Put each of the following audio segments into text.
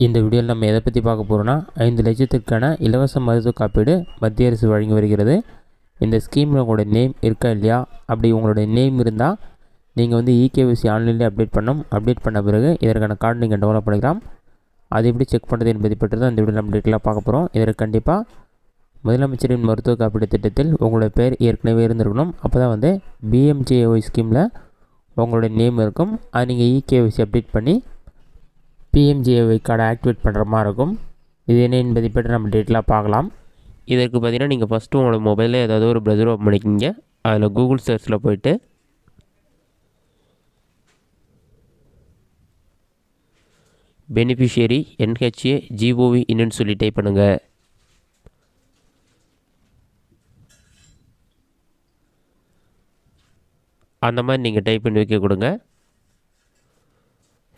இந்த வீடியோவில் நம்ம எதை பற்றி பார்க்க போகிறோன்னா 5 லட்சத்திற்கான இலவச மருத்துவ காப்பீடு மத்திய அரசு வழங்கி வருகிறது. இந்த ஸ்கீமில் உங்களோட நேம் இருக்கா இல்லையா, அப்படி உங்களுடைய நேம் இருந்தால் நீங்கள் வந்து இகேஒய்சி ஆன்லைனில் அப்டேட் பண்ண பிறகு இதற்கான கார்டு நீங்கள் டெவலப் பண்ணிக்கலாம். அது எப்படி செக் பண்ணுறது என்பதை பற்றி தான் இந்த வீடியோ நம்ம டீட்டெயிலாக பார்க்க போகிறோம். இதற்கு கண்டிப்பாக முதலமைச்சரின் மருத்துவ காப்பீடு திட்டத்தில் உங்களுடைய பேர் ஏற்கனவே இருந்திருக்கணும். அப்போ தான் வந்து பிஎம்ஜேஒய் ஸ்கீமில் உங்களுடைய நேம் இருக்கும். அது நீங்கள் இகேஒய்சி அப்டேட் பண்ணி பிஎம்ஜேஒய் கார்டை ஆக்டிவேட் பண்ணுற மாதிரி இருக்கும். இது என்ன என்பதை பற்றி நம்ம டீட்டெயிலாக பார்க்கலாம். இதற்கு பார்த்தீங்கன்னா நீங்கள் ஃபஸ்ட்டு உங்களோட மொபைலில் ஏதாவது ஒரு ப்ரௌசர் ஓப்பன் பண்ணிக்கிங்க. அதில் கூகுள் சர்ச்சில் போய்ட்டு பெனிஃபிஷியரி NHA GOV இன்னுன்னு சொல்லி டைப் பண்ணுங்கள். அந்த மாதிரி நீங்கள் டைப் பண்ணி வைக்க கொடுங்க.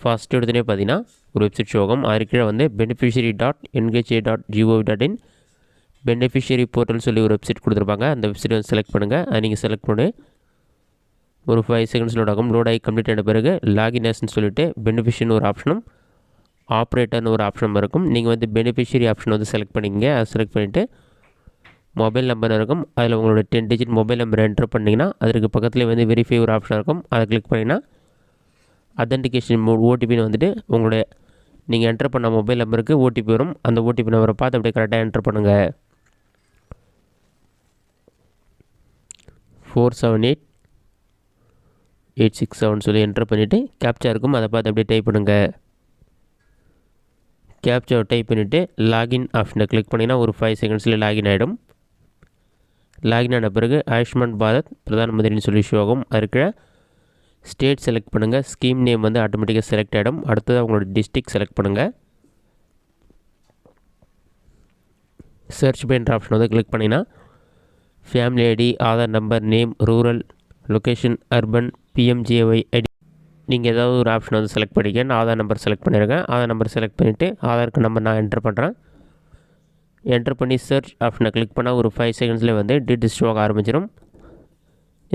ஃபஸ்ட்டு எடுத்துனே பார்த்தீங்கன்னா ஒரு வெப்சைட் ஷோகம். அதுக்கு கீழே வந்து beneficiary.nha.gov.in பெனிஃபிஷியரி போர்ட்டல் சொல்லி ஒரு வெப்சைட் கொடுத்துருப்பாங்க. அந்த வெப்சைட் வந்து செலக்ட் பண்ணுங்கள். அதை நீங்கள் செலக்ட் பண்ணி ஒரு 5 செகண்ட்ஸ் லோட் ஆகும். லோட் ஆகி கம்ப்ளீட் ஆன பிறகு லாகின் ஆஸ்ன்னு சொல்லிவிட்டு பெனிஃபிஷியர்னு ஒரு ஆப்ஷனும் ஆப்ரேட்டர்னு ஒரு ஆப்ஷனும் இருக்கும். நீங்கள் வந்து பெனிஃபிஷியரி ஆப்ஷன் வந்து செலக்ட் பண்ணிங்க. அதை செலக்ட் பண்ணிவிட்டு மொபைல் நம்பர் இருக்கும். அதில் உங்களோட 10 டிஜிட் மொபைல் நம்பர் என்ட்ரு பண்ணிங்கன்னா அதற்கு பக்கத்துலேயே வந்து வெரிஃபை ஒரு ஆப்ஷன் இருக்கும். அதை கிளிக் பண்ணிங்கன்னா அத்தன்டிகேஷன் ஓடிபின்னு வந்துட்டு உங்களுடைய நீங்கள் என்ட்ரு பண்ண மொபைல் நம்பருக்கு ஓடிபி வரும். அந்த ஓடிபி நம்பரை பார்த்து அப்படியே கரெக்டாக என்ட்ரு பண்ணுங்கள். 478867 சொல்லி என்ட்ரு பண்ணிவிட்டு கேப்ச்சா இருக்கும். அதை பார்த்து அப்படியே டைப் பண்ணுங்கள். கேப்ச்சாவை டைப் பண்ணிவிட்டு லாகின் ஆப்ஷனை கிளிக் பண்ணிங்கன்னா ஒரு 5 செகண்ட்ஸில் லாகின் ஆகிடும். லாகின் ஆன பிறகு ஆயுஷ்மான் பாரத் பிரதான் மந்திரின்னு சொல்லி ஷோ ஆகும். அதுக்கு ஸ்டேட் செலக்ட் பண்ணுங்கள். ஸ்கீம் நேம் வந்து ஆட்டோமேட்டிக்காக செலக்ட் ஆகிடும். அடுத்தது அவங்களோட டிஸ்ட்ரிக்ட் செலக்ட் பண்ணுங்கள். சர்ச் பண்ணுற ஆப்ஷன் வந்து கிளிக் பண்ணிங்கன்னா family ID, Aadhaar number, name, rural, location, urban, PMJAY ID நீங்கள் ஏதாவது ஒரு ஆப்ஷன் வந்து செலக்ட் பண்ணிக்க. நான் ஆதார் நம்பர் செலக்ட் பண்ணியிருக்கேன். ஆதார் நம்பர் செலக்ட் பண்ணிவிட்டு ஆதாருக்கு நம்பர் நான் என்ட்ரு பண்ணுறேன். என்ட்ரு பண்ணி சர்ச் ஆப்ஷனை கிளிக் பண்ணால் ஒரு 5 செகண்ட்ஸில் வந்து டீட்டெயில்ஸ் ஷோ ஆக ஆரம்பிச்சிடும்.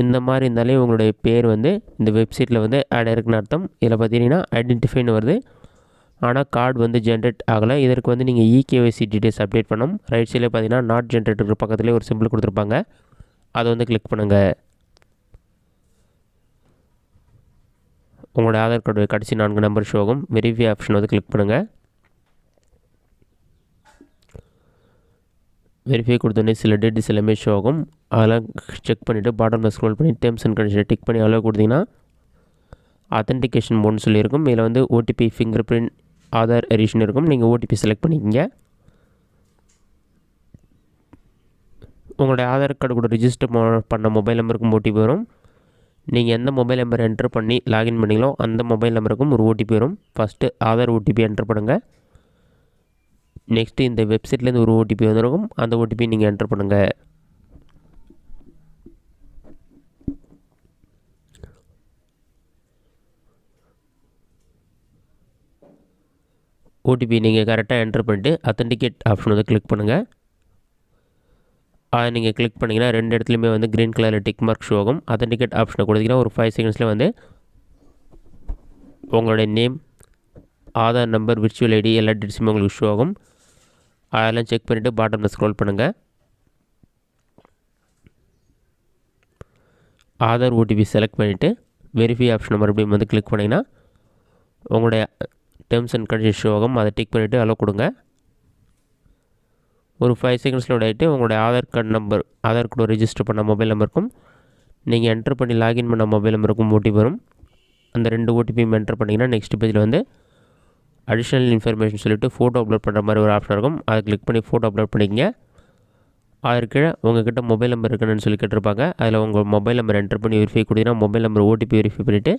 இந்த மாதிரி இருந்தாலே உங்களுடைய பேர் வந்து இந்த வெப்சைட்டில் வந்து ஆட் இருக்குன்னு அர்த்தம். இதில் பார்த்தீங்கன்னா ஐடென்டிஃபைன்னு வருது, ஆனால் கார்டு வந்து ஜென்ரேட் ஆகலை. இதற்கு வந்து நீங்கள் இகேஒய்சி டீட்டெயில்ஸ் அப்டேட் பண்ணணும். ரைட் சைடில் பார்த்தீங்கன்னா நாட் ஜென்ரேட்டுக்கு பக்கத்துலேயே ஒரு சிம்பிள் கொடுத்துருப்பாங்க. அதை வந்து கிளிக் பண்ணுங்கள். உங்களோட ஆதார் கார்டு கடைசி 4 நம்பர் ஷோ ஆகும். வெரிஃபை ஆப்ஷன் வந்து கிளிக் பண்ணுங்கள். வெரிஃபை கொடுத்தோன்னே சில டீட்டெயில்ஸ் எல்லாமே ஷோ ஆகும். அதெல்லாம் செக் பண்ணிவிட்டு பாட்டமில் ஸ்க்ரோல் பண்ணி டேர்ம்ஸ் அண்ட் கண்டிஷனை டிக் பண்ணி அளவு கொடுத்தீங்கன்னா அத்தன்டிகேஷன் மோட்னு சொல்லியிருக்கும். இதில் வந்து OTP, finger print, Aadhaar edition இருக்கும். நீங்கள் ஓடிபி செலக்ட் பண்ணிக்கிங்க. உங்களுடைய ஆதார் கார்டு கூட ரிஜிஸ்டர் பண்ண மொபைல் நம்பருக்கும் ஓடிபி வரும். நீங்கள் எந்த மொபைல் நம்பர் என்ட்ரு பண்ணி லாகின் பண்ணிங்களோ அந்த மொபைல் நம்பருக்கும் ஒரு ஓடிபி வரும். ஃபஸ்ட்டு ஆதார் ஓடிபி என்ட்ரு பண்ணுங்கள். நெக்ஸ்ட்டு இந்த வெப்சைட்லேருந்து ஒரு ஓடிபி வந்துருக்கும். அந்த ஓடிபி நீங்கள் என்ட்ரு பண்ணுங்கள். ஓடிபி நீங்கள் கரெக்டாக என்ட்ரு பண்ணிவிட்டு அத்தன்டிகேட் ஆப்ஷன் வந்து கிளிக் பண்ணுங்கள். அதை நீங்கள் கிளிக் பண்ணிங்கன்னா 2 இடத்துலையுமே வந்து க்ரீன் கலரில் டிக் மார்க் ஷோ ஆகும். அத்தன்டிகேட் ஆப்ஷனை கொடுத்தீங்கன்னா ஒரு 5 செகண்ட்ஸில் வந்து உங்களுடைய name, Aadhaar number, virtual ID எல்லா டீட்டெயில்ஸுமே உங்களுக்கு ஷோ ஆகும். அதெல்லாம் செக் பண்ணிவிட்டு பாட்டமில் ஸ்க்ரோல் பண்ணுங்கள். ஆதார் ஓடிபி செலக்ட் பண்ணிவிட்டு வெரிஃபை ஆப்ஷனை மறுபடியும் வந்து கிளிக் பண்ணிங்கன்னா உங்களுடைய டேர்ம்ஸ் அண்ட் கண்டிஷன் ஷோ ஆகும். அதை டிக் பண்ணிவிட்டு அளவு கொடுங்க. ஒரு 5 செகண்ட்ஸில் ஆகிட்டு உங்களுடைய Aadhaar card number, Aadhaar card register பண்ண மொபைல் நம்பருக்கும் நீங்கள் என்ட்ரு பண்ணி லாகின் பண்ண மொபைல் நம்பருக்கும் ஓடிபி வரும். அந்த 2 ஓடிபியும் என்ட்ரு பண்ணிங்கன்னா நெக்ஸ்ட் பேஜில் வந்து அடிஷ்னல் இன்ஃபர்மேஷன் சொல்லிவிட்டு ஃபோட்டோ அப்லோட் பண்ணுற மாதிரி ஒரு ஆப்ஷன் இருக்கும். அதை கிளிக் பண்ணி ஃபோட்டோ அப்லோட் பண்ணிக்கங்க. அதற்கு உங்கள்கிட்ட மொபைல் நம்பர் இருக்குன்னு சொல்லி கேட்டிருப்பாங்க. அதில் உங்கள் மொபைல் நம்பர் என்ட்ரு பண்ணி வெரிஃபை கொடுத்தீங்கன்னா மொபைல் நம்பர் ஓடிபி வெரிஃபை பண்ணிவிட்டு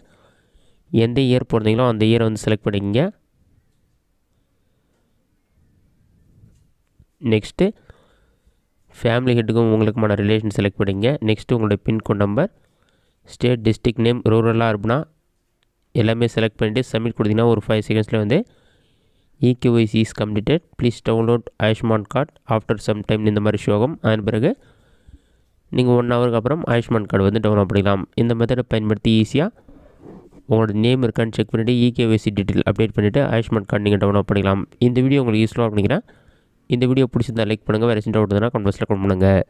எந்த இயர் போகிறீங்களோ அந்த இயரை வந்து செலக்ட் பண்ணிக்கங்க. நெக்ஸ்ட்டு ஃபேமிலி ஹெட்டுக்கும் உங்களுக்குமான ரிலேஷன் செலக்ட் பண்ணிங்க. நெக்ஸ்ட்டு உங்களுடைய pin code number, state, district name, ரூரலாக இருப்புனா எல்லாமே செலக்ட் பண்ணிவிட்டு சப்மிட் கொடுத்தீங்கன்னா ஒரு 5 செகண்ட்ஸில் வந்து eKYC is completed, please download Ayushman card after some time இந்த மாதிரி ஷோ ஆகும். அதன் பிறகு நீங்கள் 1 ஹவருக்கு அப்புறம் ஆயுஷ்மான் கார்டு வந்து டவுன்லோட் பண்ணிக்கலாம். இந்த மெத்தடை பயன்படுத்தி ஈஸியாக உங்களோட நேம் இருக்கான்னு செக் பண்ணிவிட்டு இகேஒய்சி டீட்டெயில் அப்டேட் பண்ணிவிட்டு ஆயுஷ்மான் கார்டு நீங்கள் டவுன்லோட் பண்ணிக்கலாம். இந்த வீடியோ உங்களுக்கு யூஸ்ஃபுல்லாக பண்ணிக்கிறேன். இந்த வீடியோ பிடிச்சிருந்தா லைக் பண்ணுங்கள். வேறு சின்ன டவுட் இருந்தால் கமெண்ட் பாக்ஸில் கமெண்ட் பண்ணுங்கள்.